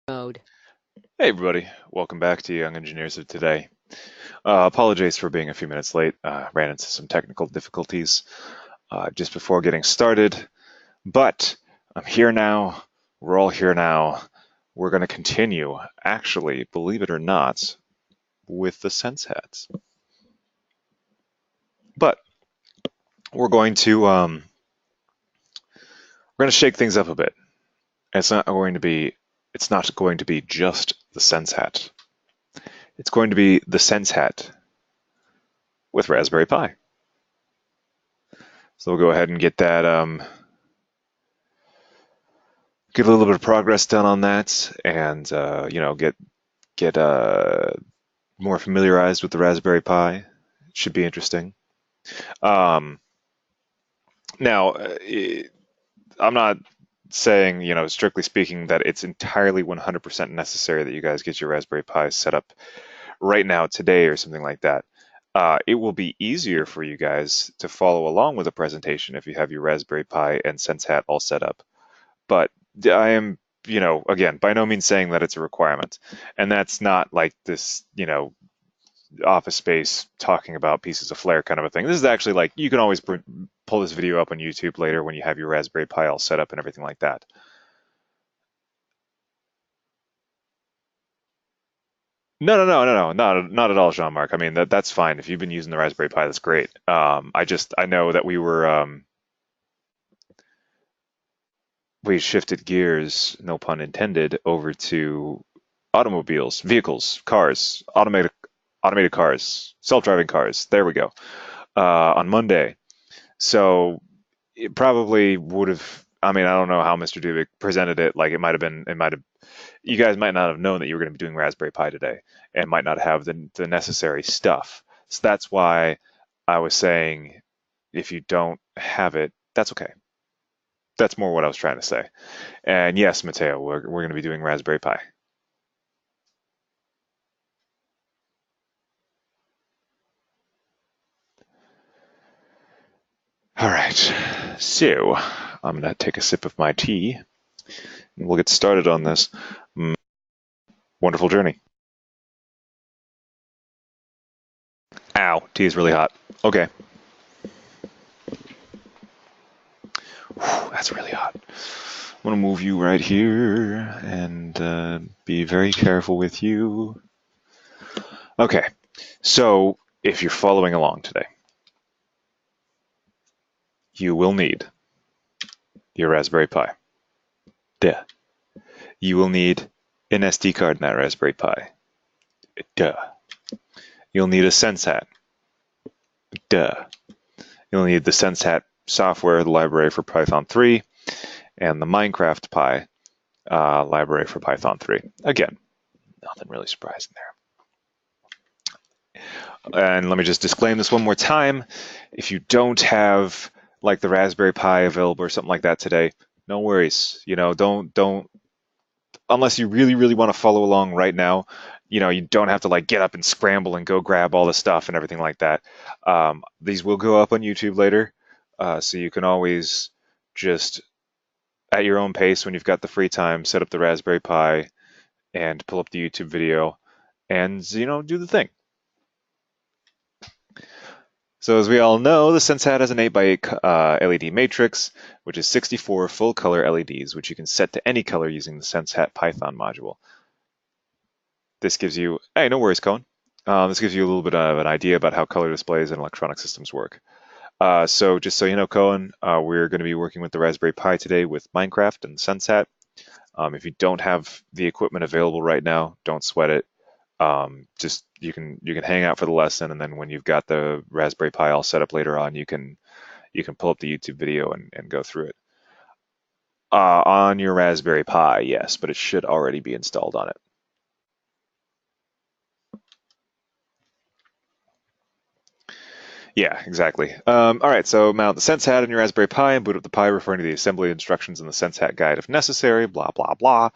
Mode. Hey everybody, welcome back to Young Engineers of Today. Apologies for being a few minutes late. Ran into some technical difficulties just before getting started, but I'm here now. We're all here now. We're going to continue, actually, believe it or not, with the Sense hats. But we're going to shake things up a bit. It's not going to be just the Sense hat. It's going to be the Sense hat with Raspberry Pi. So we'll go ahead and get a little bit of progress done on that, and get more familiarized with the Raspberry Pi. It should be interesting. Um, now, I'm not saying, strictly speaking, that it's entirely 100% necessary that you guys get your Raspberry Pi set up right now, today, or something like that. It will be easier for you guys to follow along with the presentation if you have your Raspberry Pi and SenseHat all set up. But I am, again, by no means saying that it's a requirement. And that's not like this, office space talking about pieces of flair kind of a thing. This is actually like you can always pull this video up on YouTube later when you have your Raspberry Pi all set up and everything like that. No, not at all, Jean-Marc. I mean that's fine. If you've been using the Raspberry Pi, that's great. I know that we shifted gears, no pun intended, over to automobiles, vehicles, cars, automated cars, self-driving cars. There we go. On Monday. So it probably would have. I mean, I don't know how Mr. Dubik presented it. Like it might have. You guys might not have known that you were going to be doing Raspberry Pi today, and might not have the necessary stuff. So that's why I was saying, if you don't have it, that's okay. That's more what I was trying to say. And yes, Mateo, we're going to be doing Raspberry Pi. All right. So I'm going to take a sip of my tea, and we'll get started on this wonderful journey. Ow, tea is really hot. Okay. Whew, that's really hot. I'm going to move you right here and be very careful with you. Okay. So if you're following along today, you will need your Raspberry Pi. Duh. You will need an SD card in that Raspberry Pi. Duh. You'll need a SenseHat. Duh. You'll need the SenseHat software, the library for Python 3, and the Minecraft Pi library for Python 3. Again, nothing really surprising there. And let me just disclaim this one more time. If you don't have like the Raspberry Pi available or something like that today, no worries. Don't unless you really want to follow along right now. You don't have to like get up and scramble and go grab all the stuff and everything like that. These will go up on YouTube later, so you can always just at your own pace when you've got the free time, set up the Raspberry Pi and pull up the YouTube video and do the thing. So as we all know, the SenseHat has an 8x8 LED matrix, which is 64 full-color LEDs, which you can set to any color using the SenseHat Python module. This gives you, hey, no worries, Cohen. This gives you a little bit of an idea about how color displays and electronic systems work. So just so you know, Cohen, we're going to be working with the Raspberry Pi today with Minecraft and SenseHat. If you don't have the equipment available right now, don't sweat it. Just you can hang out for the lesson, and then when you've got the Raspberry Pi all set up later on, you can pull up the YouTube video and go through it. On your Raspberry Pi, yes, but it should already be installed on it. Yeah, exactly. All right, so mount the SenseHat on your Raspberry Pi and boot up the Pi, referring to the assembly instructions in the SenseHat guide if necessary. Blah blah blah.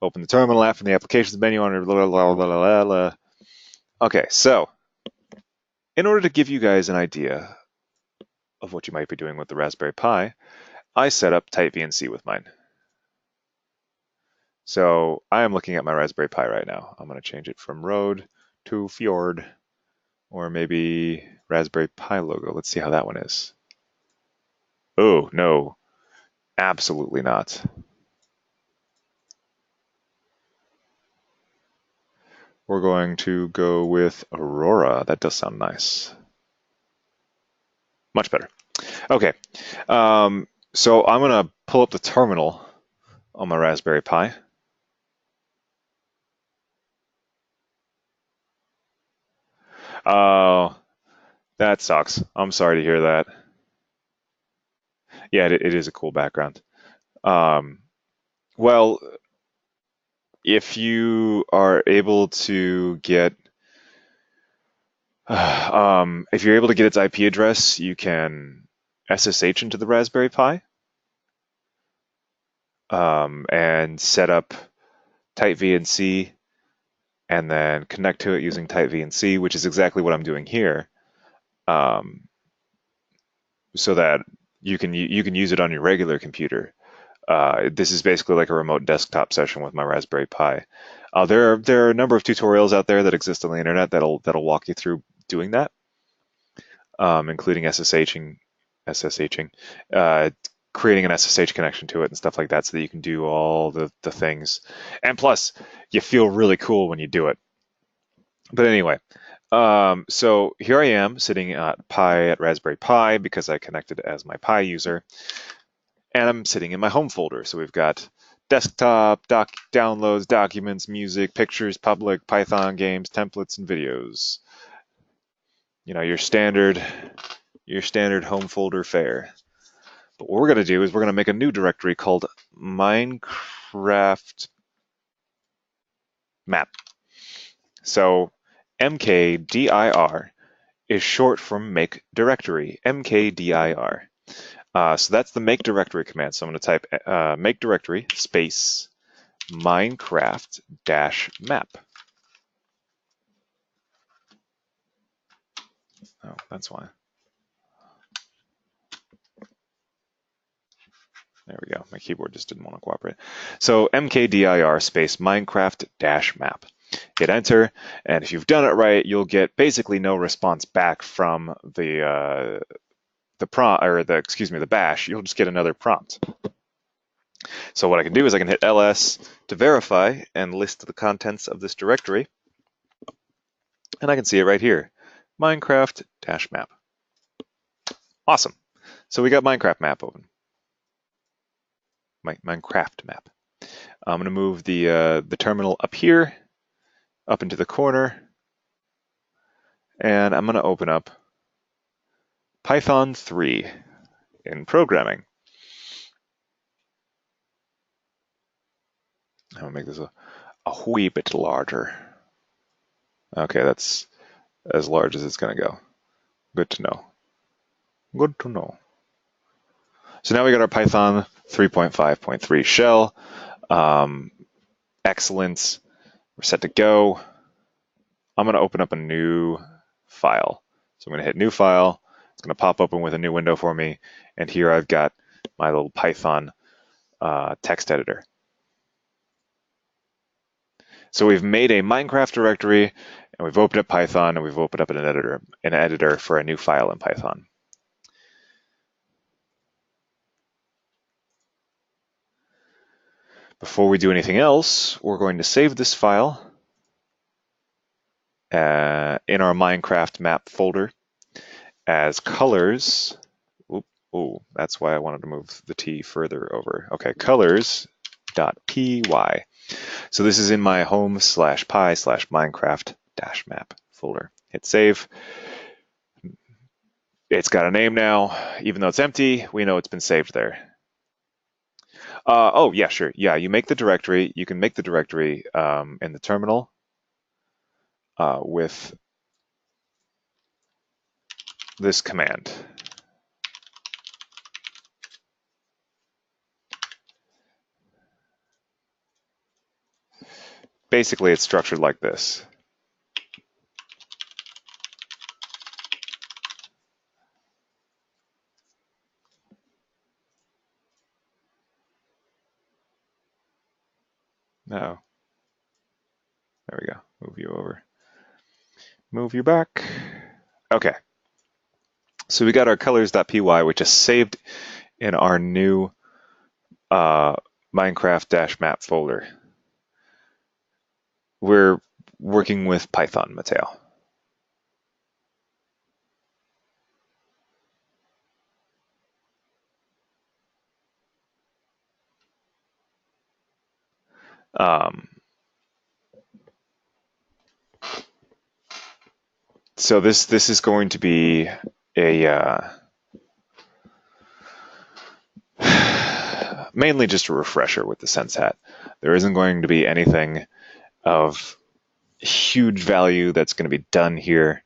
Open the terminal app from the applications menu on your blah blah blah blah blah. Okay, so in order to give you guys an idea of what you might be doing with the Raspberry Pi, I set up Type VNC with mine. So I am looking at my Raspberry Pi right now. I'm going to change it from Rode to Fjord, or maybe Raspberry Pi logo. Let's see how that one is. Oh, no, absolutely not. We're going to go with Aurora. That does sound nice. Much better. Okay, so I'm going to pull up the terminal on my Raspberry Pi. Oh, that sucks. I'm sorry to hear that. Yeah, it is a cool background. Um, well, if you are able to get if you're able to get its IP address, you can SSH into the Raspberry Pi and set up tight VNC and then connect to it using tight VNC, which is exactly what I'm doing here, um, so that you can use it on your regular computer. This is basically like a remote desktop session with my Raspberry Pi. There are a number of tutorials out there that exist on the internet that'll walk you through doing that, including SSHing, uh, creating an SSH connection to it and stuff like that, so that you can do all the things. And plus, you feel really cool when you do it. But anyway, so here I am sitting at Pi at Raspberry Pi because I connected as my Pi user, and I'm sitting in my home folder. So we've got desktop, downloads, documents, music, pictures, public, Python games, templates, and videos. You know, your standard home folder fare. But what we're going to do is we're going to make a new directory called Minecraft map. So mkdir is short for make directory, mkdir. So that's the make directory command. So I'm going to type make directory space Minecraft dash map. Oh, that's why. There we go. My keyboard just didn't want to cooperate. So mkdir space Minecraft dash map. Hit enter, and if you've done it right, you'll get basically no response back from the prompt, or the bash. You'll just get another prompt. So what I can do is I can hit ls to verify and list the contents of this directory, and I can see it right here, Minecraft dash map. Awesome. So we got Minecraft map open. Minecraft map. I'm going to move the terminal up here, up into the corner, and I'm going to open up Python 3 in programming. I'm going to make this a wee bit larger. Okay, that's as large as it's going to go. Good to know. Good to know. So now we got our Python 3.5.3 shell. Excellent. We're set to go. I'm going to open up a new file. So I'm going to hit new file. It's going to pop open with a new window for me. And here I've got my little Python text editor. So we've made a Minecraft directory, and we've opened up Python, and we've opened up an editor for a new file in Python. Before we do anything else, we're going to save this file in our Minecraft map folder as colors. Oh, that's why I wanted to move the T further over. Okay, colors.py. So this is in my home/pi/Minecraft-map folder. Hit save. It's got a name now. Even though it's empty, we know it's been saved there. Oh, yeah, sure. Yeah, you make the directory. You can make the directory in the terminal with this command. Basically, it's structured like this. No. There we go. Move you over. Move you back. Okay. So we got our colors.py, which is saved in our new Minecraft-map folder. We're working with Python, Mateo. So this is going to be a mainly just a refresher with the Sense Hat. There isn't going to be anything of huge value that's going to be done here,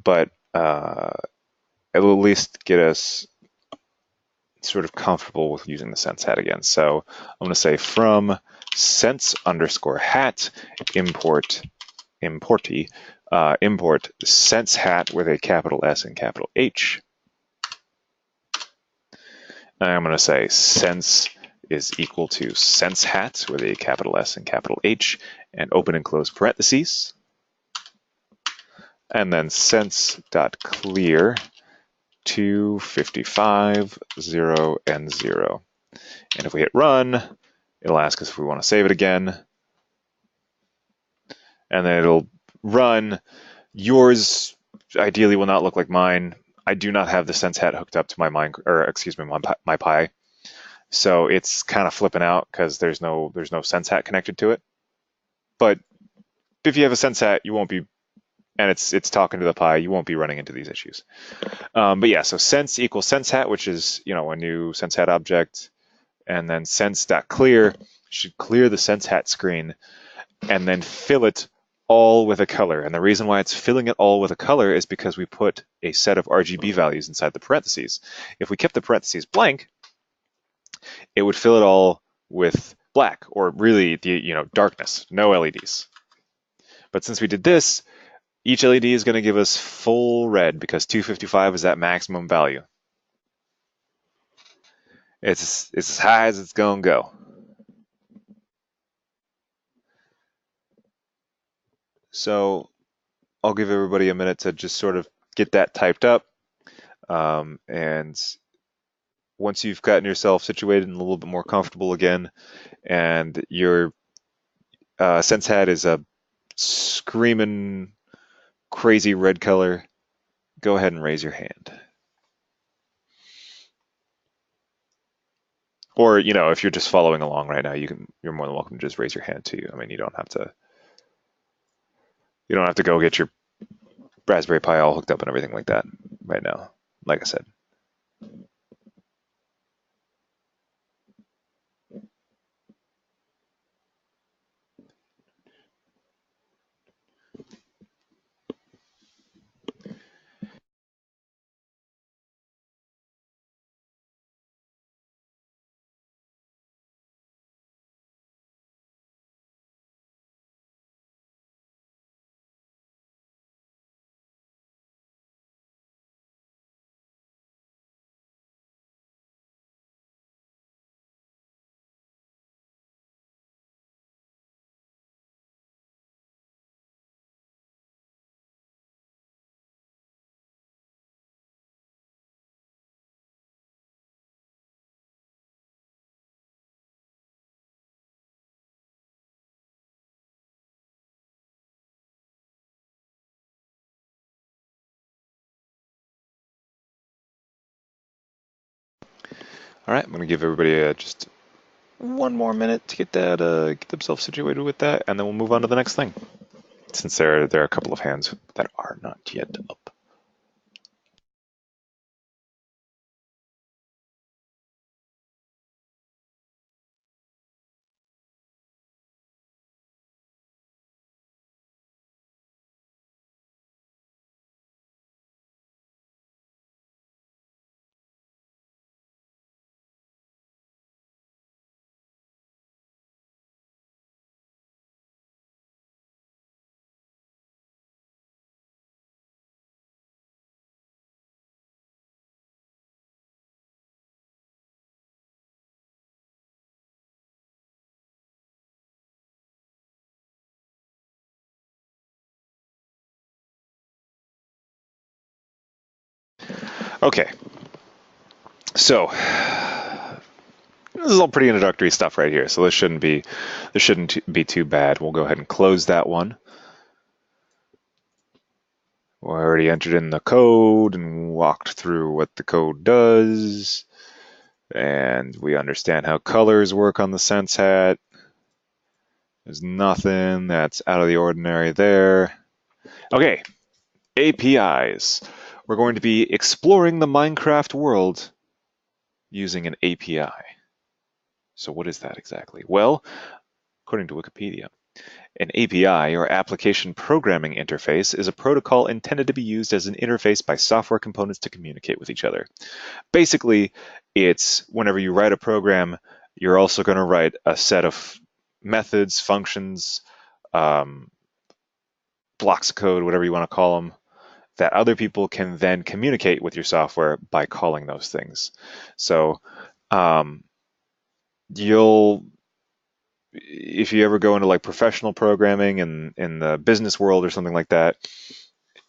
but it will at least get us sort of comfortable with using the Sense Hat again. So I'm going to say from sense_hat import sense hat with a capital S and capital H. And I'm going to say sense is equal to sense hat with a capital S and capital H and open and close parentheses. And then sense.clear 255, 0, and 0. And if we hit run, it'll ask us if we want to save it again. And then it'll run. Yours ideally will not look like mine. I do not have the Sense Hat hooked up to my Pi. So it's kind of flipping out because there's no Sense Hat connected to it. But if you have a Sense Hat, you won't be, and it's talking to the Pi, you won't be running into these issues. But yeah, so sense equals sense hat, which is a new sense hat object, and then sense.clear should clear the sense hat screen, and then fill it all with a color. And the reason why it's filling it all with a color is because we put a set of RGB values inside the parentheses. If we kept the parentheses blank, it would fill it all with black, or really the darkness, no LEDs. But since we did this, each LED is going to give us full red because 255 is that maximum value. It's as high as it's going to go. So I'll give everybody a minute to just sort of get that typed up. And once you've gotten yourself situated and a little bit more comfortable again, and your Sense Hat is a screaming crazy red color, go ahead and raise your hand. Or, if you're just following along right now, you're more than welcome to just raise your hand too. I mean, you don't have to go get your Raspberry Pi all hooked up and everything like that right now, like I said. All right, I'm going to give everybody just one more minute to get themselves situated with that, and then we'll move on to the next thing. Since there are a couple of hands that are not yet up. Okay, so this is all pretty introductory stuff right here. So this shouldn't be too bad. We'll go ahead and close that one. We already entered in the code and walked through what the code does, and we understand how colors work on the Sense Hat. There's nothing that's out of the ordinary there. Okay, APIs. We're going to be exploring the Minecraft world using an API. So what is that exactly? Well, according to Wikipedia, an API, or Application Programming Interface, is a protocol intended to be used as an interface by software components to communicate with each other. Basically, it's whenever you write a program, you're also going to write a set of methods, functions, um, blocks of code, whatever you want to call them, that other people can then communicate with your software by calling those things. So um, you'll, if you ever go into like professional programming in the business world or something like that,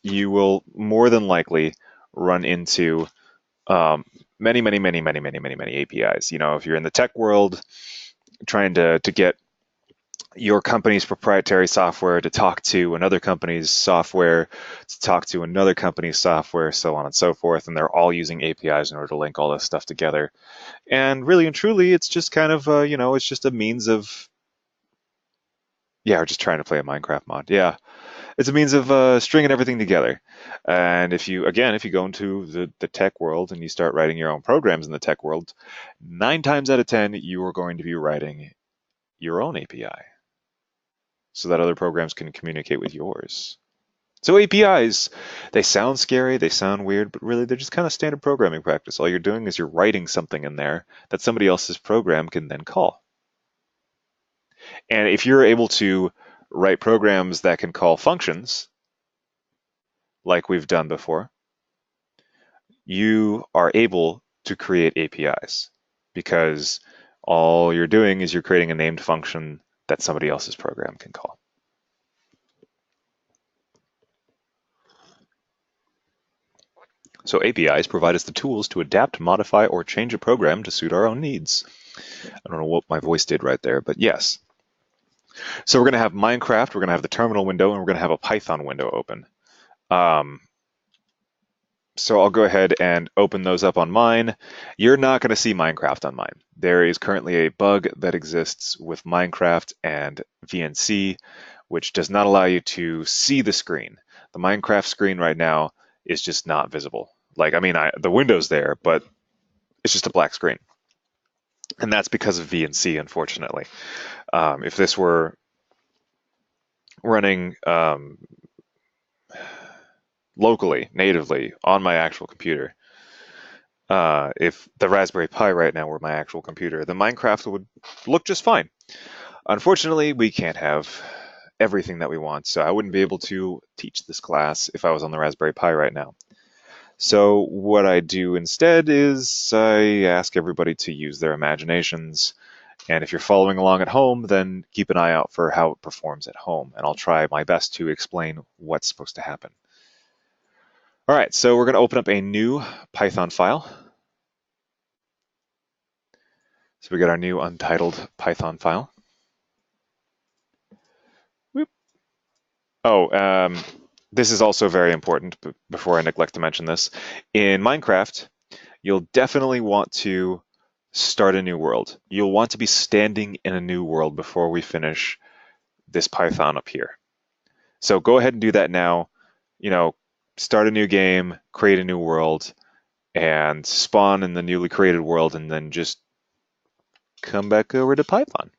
you will more than likely run into many APIs. You know, if you're in the tech world, trying to get your company's proprietary software to talk to another company's software, to talk to another company's software, so on and so forth. And they're all using APIs in order to link all this stuff together. And really and truly, it's just kind of, it's just a means of, yeah, we're just trying to play a Minecraft mod. Yeah, it's a means of stringing everything together. And if you go into the tech world and you start writing your own programs in the tech world, 9 times out of 10, you are going to be writing your own API so that other programs can communicate with yours. So APIs, they sound scary, they sound weird, but really they're just kind of standard programming practice. All you're doing is you're writing something in there that somebody else's program can then call. And if you're able to write programs that can call functions, like we've done before, you are able to create APIs because all you're doing is you're creating a named function that somebody else's program can call. So APIs provide us the tools to adapt, modify, or change a program to suit our own needs. I don't know what my voice did right there, but yes. So we're going to have Minecraft, we're going to have the terminal window, and we're going to have a Python window open. So I'll go ahead and open those up on mine. You're not going to see Minecraft on mine. There is currently a bug that exists with Minecraft and VNC, which does not allow you to see the screen. The Minecraft screen right now is just not visible. Like, I mean, the window's there, but it's just a black screen. And that's because of VNC, unfortunately. If this were running locally, natively, on my actual computer, if the Raspberry Pi right now were my actual computer, the Minecraft would look just fine. Unfortunately, we can't have everything that we want, so I wouldn't be able to teach this class if I was on the Raspberry Pi right now. So what I do instead is I ask everybody to use their imaginations, and if you're following along at home, then keep an eye out for how it performs at home, and I'll try my best to explain what's supposed to happen. All right, so we're going to open up a new Python file. So we got our new untitled Python file. Whoop. Oh, this is also very important, before I neglect to mention this. In Minecraft, you'll definitely want to start a new world. You'll want to be standing in a new world before we finish this Python up here. So go ahead and do that now. You know, start a new game, create a new world, and spawn in the newly created world, and then just come back over to Python.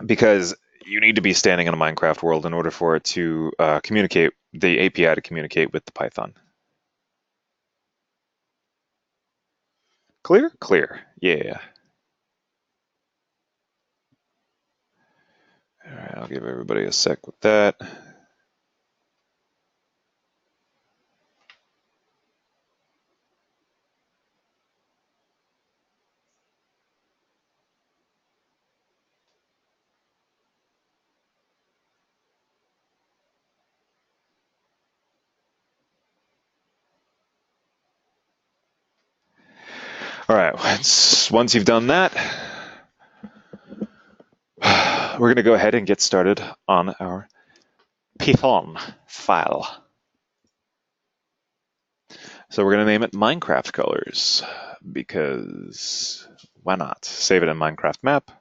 Because you need to be standing in a Minecraft world in order for it to communicate, the API to communicate with the Python. Clear? Clear. Yeah. All right, I'll give everybody a sec with that. All right, once you've done that, we're going to go ahead and get started on our Python file. So we're going to name it Minecraft Colors because why not? Save it in Minecraft map.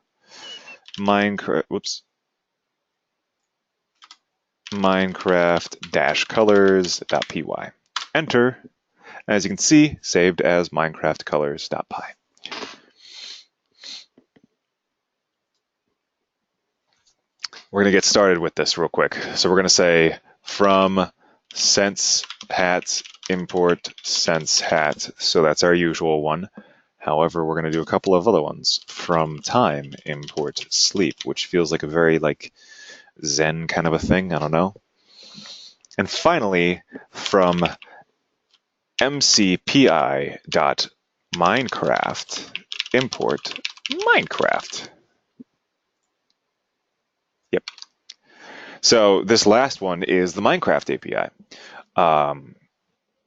Minecraft-colors.py. Enter. As you can see, saved as Minecraft Colors.py. We're going to get started with this real quick. So we're going to say from sense hat import sense hat. So that's our usual one. However, we're going to do a couple of other ones. From time import sleep, which feels like a very Zen kind of a thing. I don't know. And finally, from mcpi.minecraft import Minecraft. Yep. So this last one is the Minecraft API.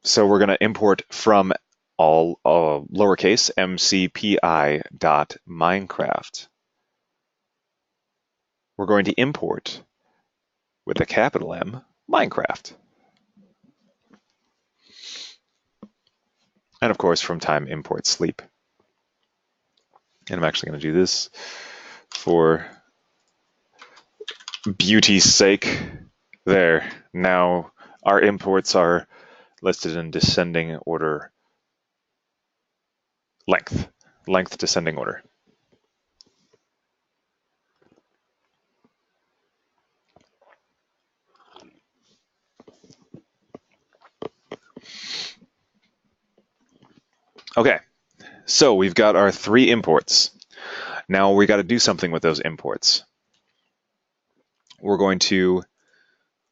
So we're going to import from all lowercase mcpi.minecraft. We're going to import with a capital M Minecraft. And of course, from time import sleep. And I'm actually going to do this for beauty's sake. There. Now our imports are listed in descending order length descending order. Okay, so we've got our 3 imports. Now we got to do something with those imports. We're going to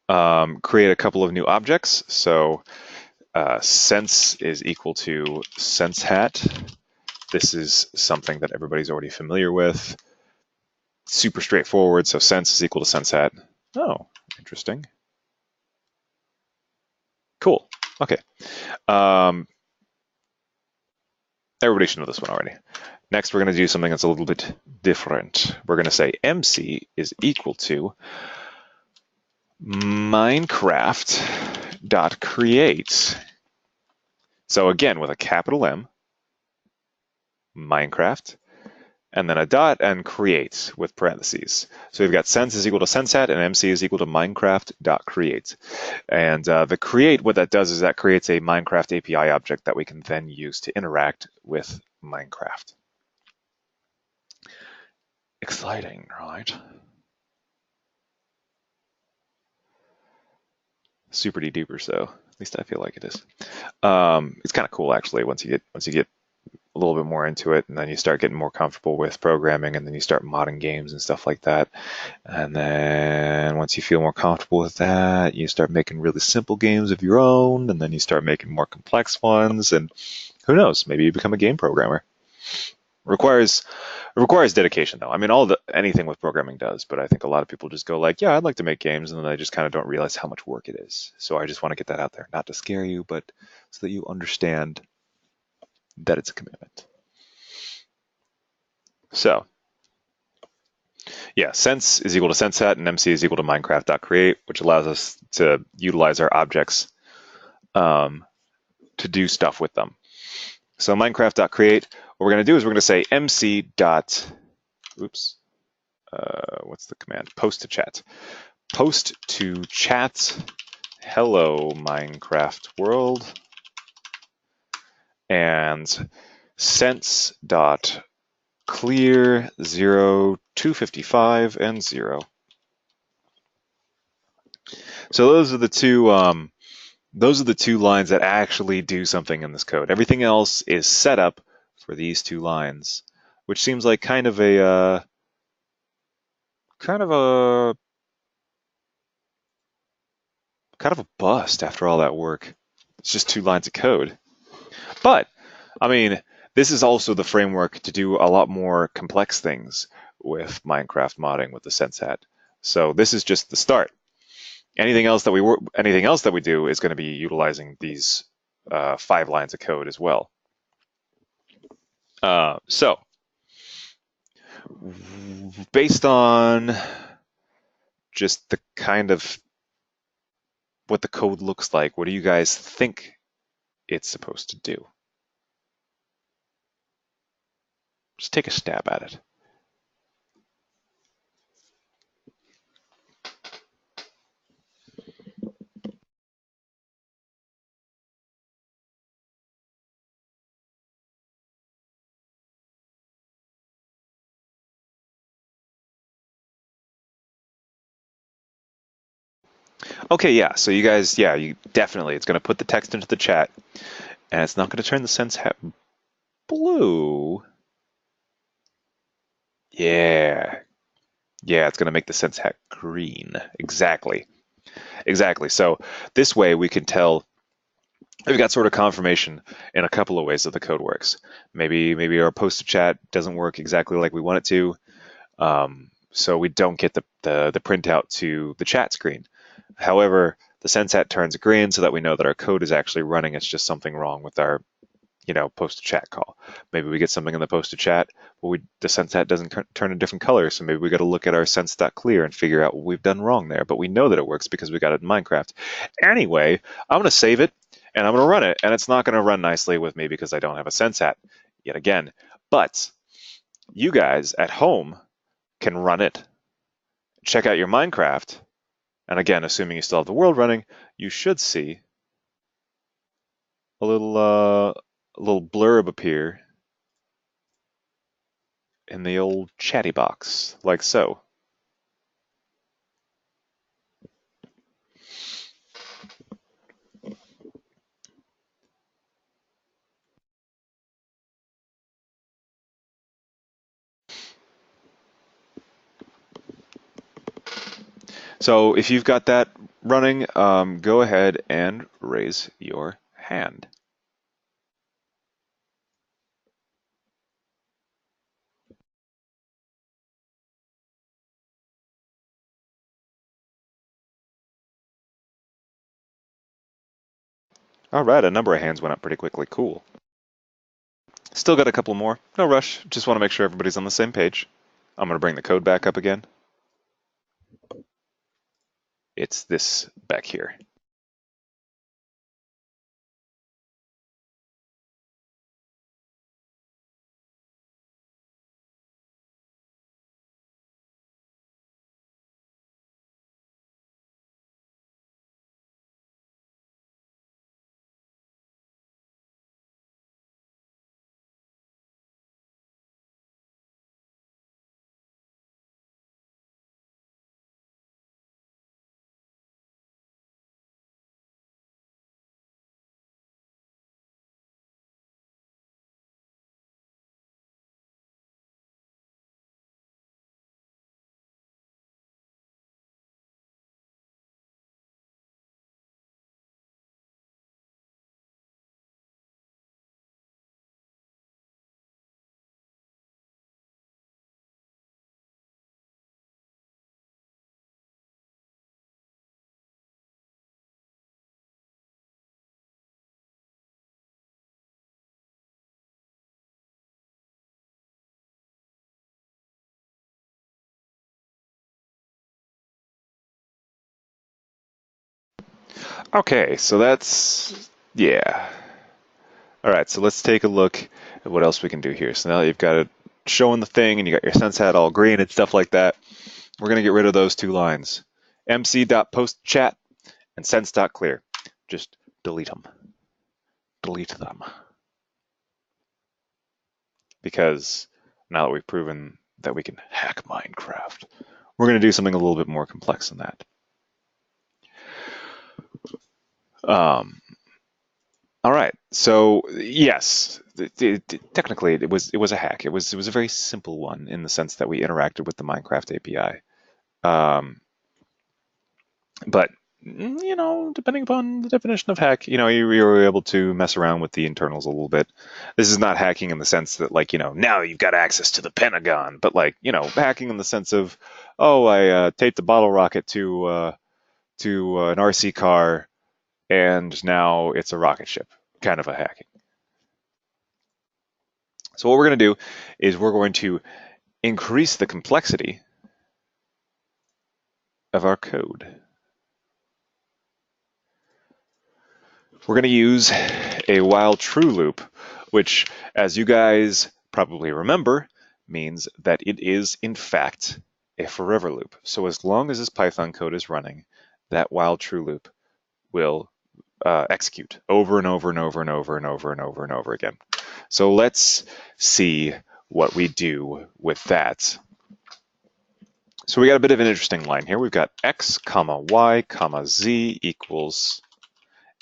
create a couple of new objects. So sense is equal to sense hat. This is something that everybody's already familiar with. Super straightforward. So sense is equal to sense hat. Oh, interesting. Cool. Okay. Everybody should know this one already. Next, we're going to do something that's a little bit different. We're going to say MC is equal to Minecraft.create. So again, with a capital M, Minecraft, and then a dot and create with parentheses. So we've got sense is equal to sensehat and MC is equal to Minecraft.create. And the create, what that does is that creates a Minecraft API object that we can then use to interact with Minecraft. Exciting, right? Super duper so. At least I feel like it is. It's kind of cool actually once you get a little bit more into it, and then you start getting more comfortable with programming, and then you start modding games and stuff like that. And then once you feel more comfortable with that, you start making really simple games of your own, and then you start making more complex ones, and who knows, maybe you become a game programmer. It requires dedication though. I mean, anything with programming does, but I think a lot of people just go like, yeah, I'd like to make games, and then they just kind of don't realize how much work it is. So I just want to get that out there, not to scare you, but so that you understand that it's a commitment. So yeah, sense is equal to sensehat and MC is equal to Minecraft.create, which allows us to utilize our objects to do stuff with them. So Minecraft.create, what we're going to do is we're going to say MC dot, what's the command? Post to chat. Post to chat, hello Minecraft world, and sense dot clear 0, 255 and 0. So those are the two lines that actually do something in this code. Everything else is set up for these 2 lines, which seems like kind of a bust after all that work. It's just 2 lines of code. But I mean, this is also the framework to do a lot more complex things with Minecraft modding with the sensehat. So this is just the start. Anything else that we do is going to be utilizing these 5 lines of code as well. So, based on just the kind of what the code looks like, what do you guys think it's supposed to do? Just take a stab at it. Okay, yeah. So you guys, yeah, you definitely, it's going to put the text into the chat, and it's not going to turn the sense hat blue. Yeah, yeah, it's going to make the sense hat green. Exactly, exactly. So this way we can tell we've got sort of confirmation in a couple of ways that the code works. Maybe our post to chat doesn't work exactly like we want it to, so we don't get the printout to the chat screen. However, the sense hat turns green so that we know that our code is actually running. It's just something wrong with our post to chat call. Maybe we get something in the post to chat, but the sense hat doesn't turn a different color. So maybe we got to look at our sense.clear and figure out what we've done wrong there. But we know that it works because we got it in Minecraft. Anyway, I'm going to save it and I'm going to run it. And it's not going to run nicely with me because I don't have a sense hat yet again. But you guys at home can run it. Check out your Minecraft. And again, assuming you still have the world running, you should see a little blurb appear in the old chatty box, like so. So if you've got that running, go ahead and raise your hand. All right, a number of hands went up pretty quickly. Cool. Still got a couple more. No rush. Just want to make sure everybody's on the same page. I'm going to bring the code back up again. It's this back here. Okay, so that's, yeah. All right, so let's take a look at what else we can do here. So now that you've got it showing the thing and you got your sense hat all green and stuff like that, we're going to get rid of those two lines. mc.postchat and sense.clear. Just delete them. Delete them. Because now that we've proven that we can hack Minecraft, we're going to do something a little bit more complex than that. Um, all right. So yes, technically it was a hack. It was a very simple one in the sense that we interacted with the Minecraft API. Um, but depending upon the definition of hack, you were able to mess around with the internals a little bit. This is not hacking in the sense that, like, now you've got access to the Pentagon, but like, hacking in the sense of, oh, I taped a bottle rocket to an RC car, and now it's a rocket ship, kind of a hacking. So what we're going to do is we're going to increase the complexity of our code. We're going to use a while true loop, which, as you guys probably remember, means that it is, in fact, a forever loop. So as long as this Python code is running, that while true loop will execute over and over and over and over and over and over and over again. So let's see what we do with that. So we got a bit of an interesting line here. We've got x comma y comma z equals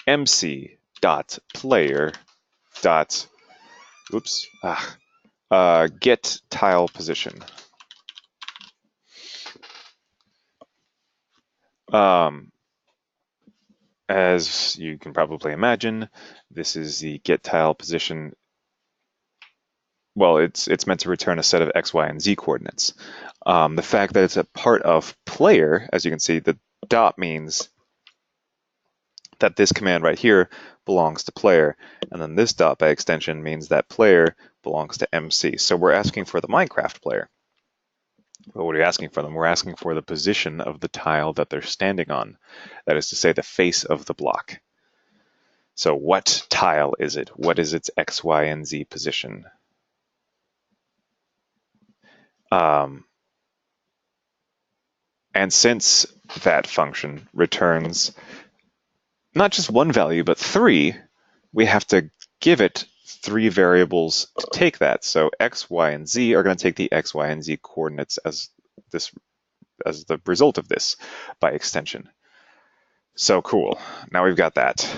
mc dot player dot get tile position. As you can probably imagine, this is the get tile position. Well, it's meant to return a set of x, y, and z coordinates. The fact that it's a part of player, as you can see, the dot means that this command right here belongs to player, and then this dot by extension means that player belongs to MC. So we're asking for the Minecraft player. But what are you asking for them? We're asking for the position of the tile that they're standing on. That is to say, the face of the block. So what tile is it? What is its X, Y, and Z position? And since that function returns not just one value, but three, we have to give it three variables to take that. So X, Y, and Z are going to take the X, Y, and Z coordinates as the result of this by extension. So cool. Now we've got that.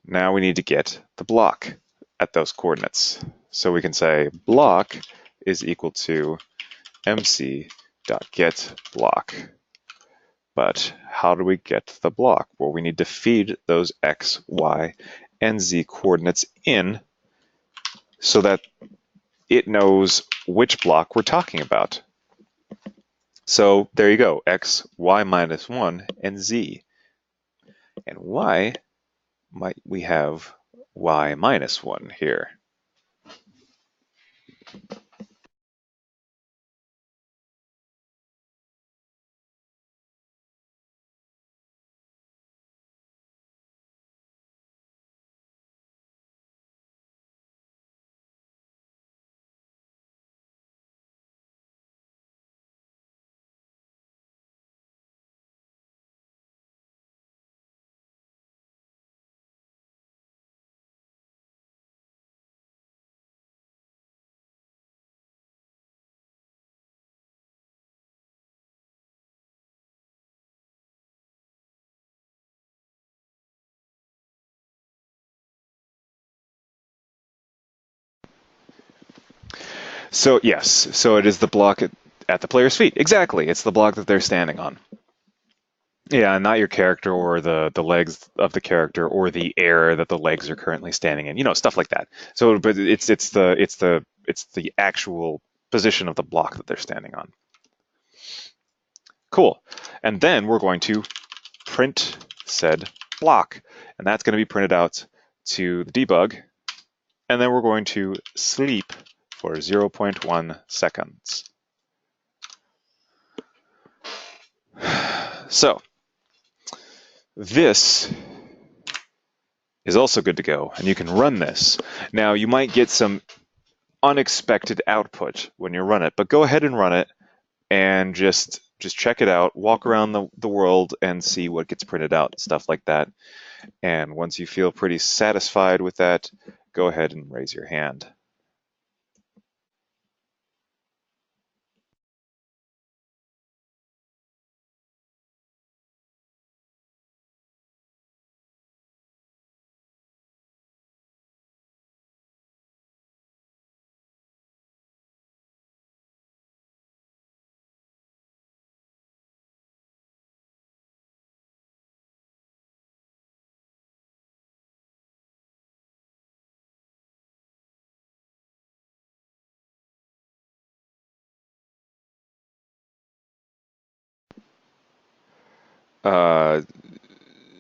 Now we need to get the block at those coordinates. So we can say block is equal to mc.getBlock. But how do we get the block? Well, we need to feed those x, y, and z coordinates in so that it knows which block we're talking about. So there you go, x, y minus 1, and z. And why might we have y minus 1 here? So yes, so it is the block at the player's feet. Exactly, it's the block that they're standing on. Yeah, not your character or the legs of the character or the air that the legs are currently standing in. Stuff like that. So, but it's the actual position of the block that they're standing on. Cool. And then we're going to print said block, and that's going to be printed out to the debug, and then we're going to sleep for 0.1 seconds. So this is also good to go, and you can run this. Now, you might get some unexpected output when you run it, but go ahead and run it and just check it out, walk around the world and see what gets printed out, stuff like that. And once you feel pretty satisfied with that, go ahead and raise your hand.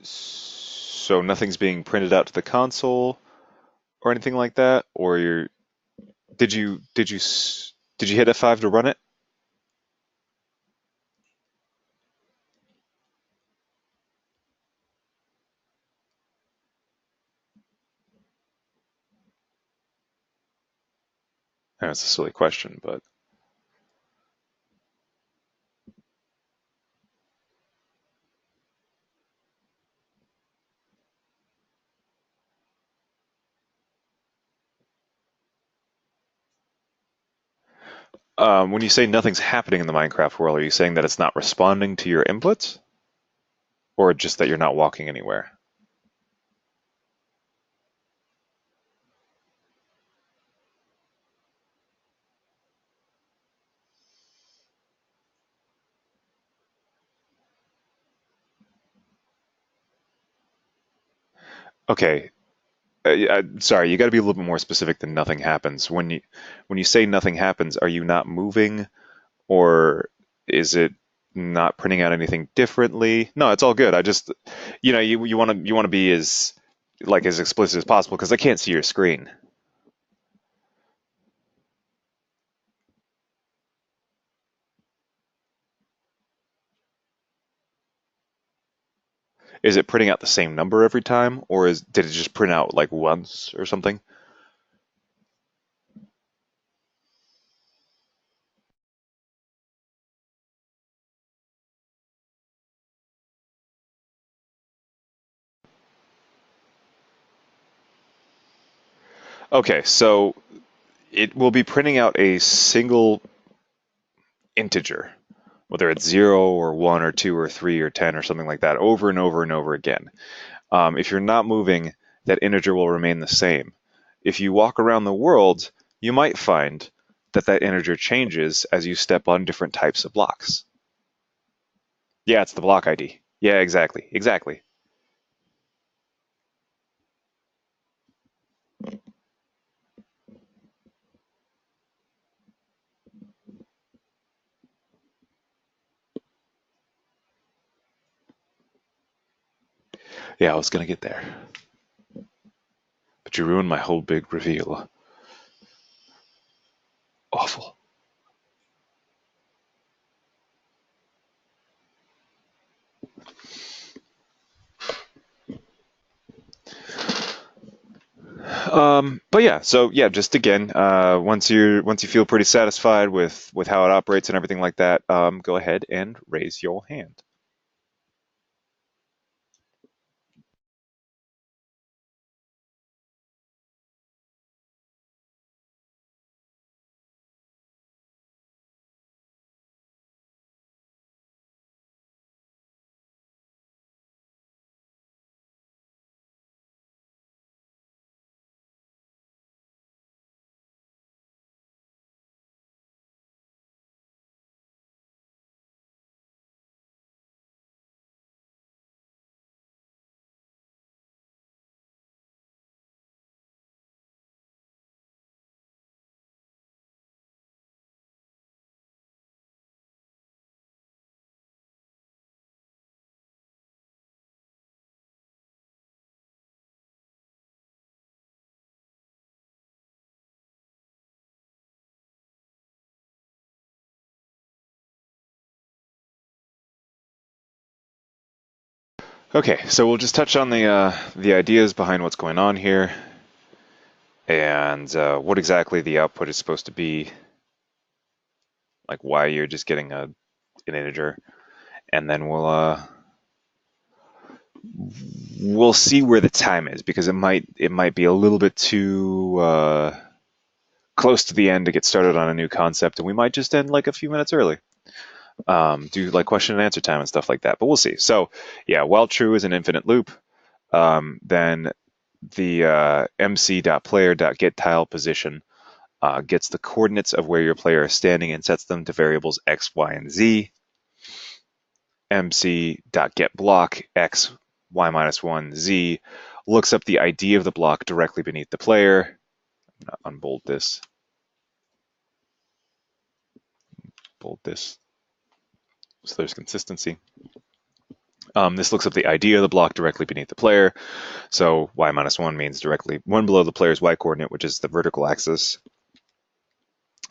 So nothing's being printed out to the console, or anything like that, or did you hit F5 to run it? That's a silly question, but when you say nothing's happening in the Minecraft world, are you saying that it's not responding to your inputs, or just that you're not walking anywhere? Okay, sorry, you got to be a little bit more specific than nothing happens. When you say nothing happens, are you not moving, or is it not printing out anything differently? No, it's all good. I just, you want to be as like as explicit as possible because I can't see your screen. Is it printing out the same number every time, or did it just print out like once or something? Okay, so it will be printing out a single integer, whether it's 0 or 1 or 2 or 3 or 10 or something like that, over and over and over again. If you're not moving, that integer will remain the same. If you walk around the world, you might find that that integer changes as you step on different types of blocks. Yeah, it's the block ID. Yeah, exactly. Exactly. Yeah, I was going to get there. But you ruined my whole big reveal. Awful. But yeah, so yeah, just again, once you feel pretty satisfied with how it operates and everything like that, go ahead and raise your hand. Okay, so we'll just touch on the ideas behind what's going on here and what exactly the output is supposed to be, like why you're just getting an integer, and then we'll see where the time is because it might be a little bit too close to the end to get started on a new concept, and we might just end like a few minutes early. Do like question and answer time and stuff like that, but we'll see. So yeah, while true is an infinite loop, then the mc.player.getTilePosition gets the coordinates of where your player is standing and sets them to variables x, y, and z. mc.getBlock x, y minus 1, z looks up the ID of the block directly beneath the player. Unbold this, bold this, so there's consistency. This looks up the ID of the block directly beneath the player. So y-1 means directly one below the player's y-coordinate, which is the vertical axis.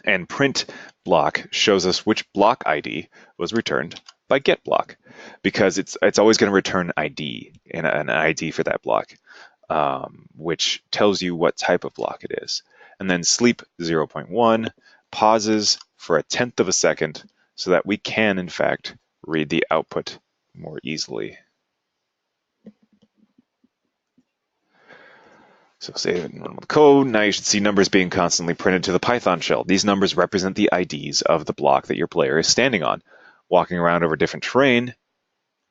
And print block shows us which block ID was returned by get block, because it's always going to return ID and an ID for that block, which tells you what type of block it is. And then sleep 0.1 pauses for 1/10 of a second so that we can, in fact, read the output more easily. So save it and run with code. Now you should see numbers being constantly printed to the Python shell. These numbers represent the IDs of the block that your player is standing on. Walking around over different terrain,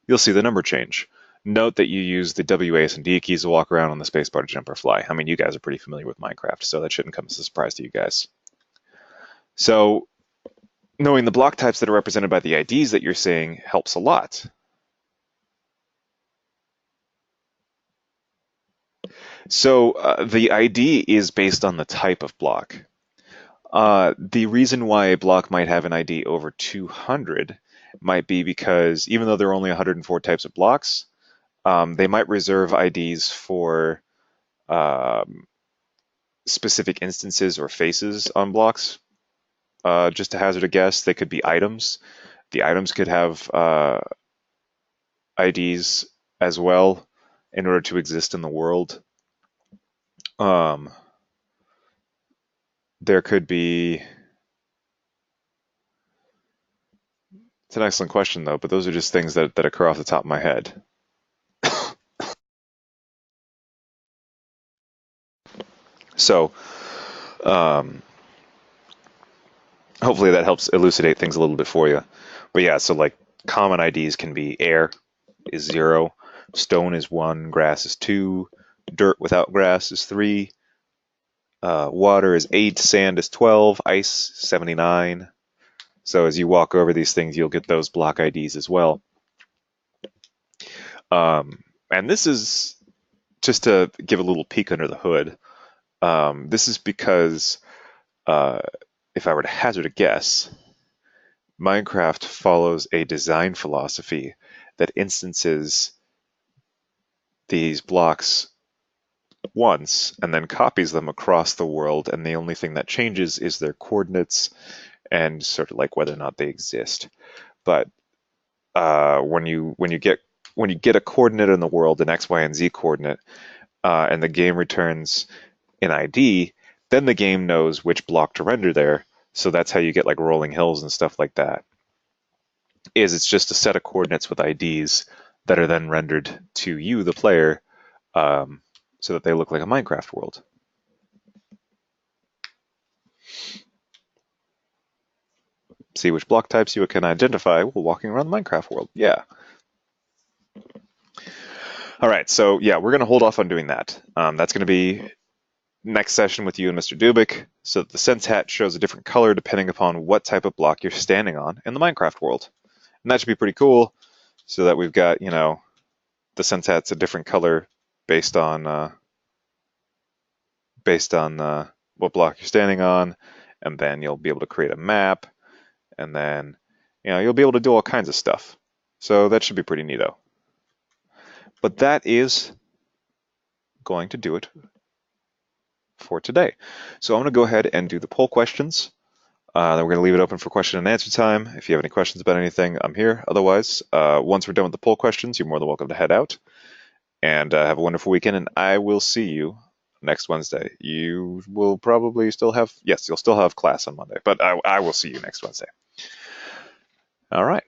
you'll see the number change. Note that you use the W, A, S, and D keys to walk around on the spacebar to jump or fly. I mean, you guys are pretty familiar with Minecraft, so that shouldn't come as a surprise to you guys. So knowing the block types that are represented by the IDs that you're seeing helps a lot. So the ID is based on the type of block. The reason why a block might have an ID over 200 might be because even though there are only 104 types of blocks, they might reserve IDs for specific instances or faces on blocks. Just to hazard a guess, they could be items. The items could have IDs as well in order to exist in the world. There could be... It's an excellent question, though, but those are just things that occur off the top of my head. So, hopefully that helps elucidate things a little bit for you. But yeah, so like common IDs can be air is 0, stone is 1, grass is 2, dirt without grass is 3, water is 8, sand is 12, ice 79. So as you walk over these things, you'll get those block IDs as well. And this is just to give a little peek under the hood. This is because if I were to hazard a guess, Minecraft follows a design philosophy that instances these blocks once and then copies them across the world, and the only thing that changes is their coordinates and sort of like whether or not they exist. But when you get a coordinate in the world, an X, Y, and Z coordinate, and the game returns an ID, then the game knows which block to render there. So that's how you get like rolling hills and stuff like that. It's just a set of coordinates with IDs that are then rendered to you, the player, so that they look like a Minecraft world. See which block types you can identify while walking around the Minecraft world. Yeah. All right, so yeah, we're going to hold off on doing that. That's going to be next session with you and Mr. Dubik, so that the sense hat shows a different color depending upon what type of block you're standing on in the Minecraft world. And that should be pretty cool, so that we've got, the sense hat's a different color based on what block you're standing on, and then you'll be able to create a map, and then you'll be able to do all kinds of stuff. So that should be pretty neato. But that is going to do it for today. So I'm going to go ahead and do the poll questions. Then we're going to leave it open for question and answer time. If you have any questions about anything, I'm here. Otherwise, once we're done with the poll questions, you're more than welcome to head out. And have a wonderful weekend, and I will see you next Wednesday. You will probably still have, yes, you'll still have class on Monday, but I will see you next Wednesday. All right.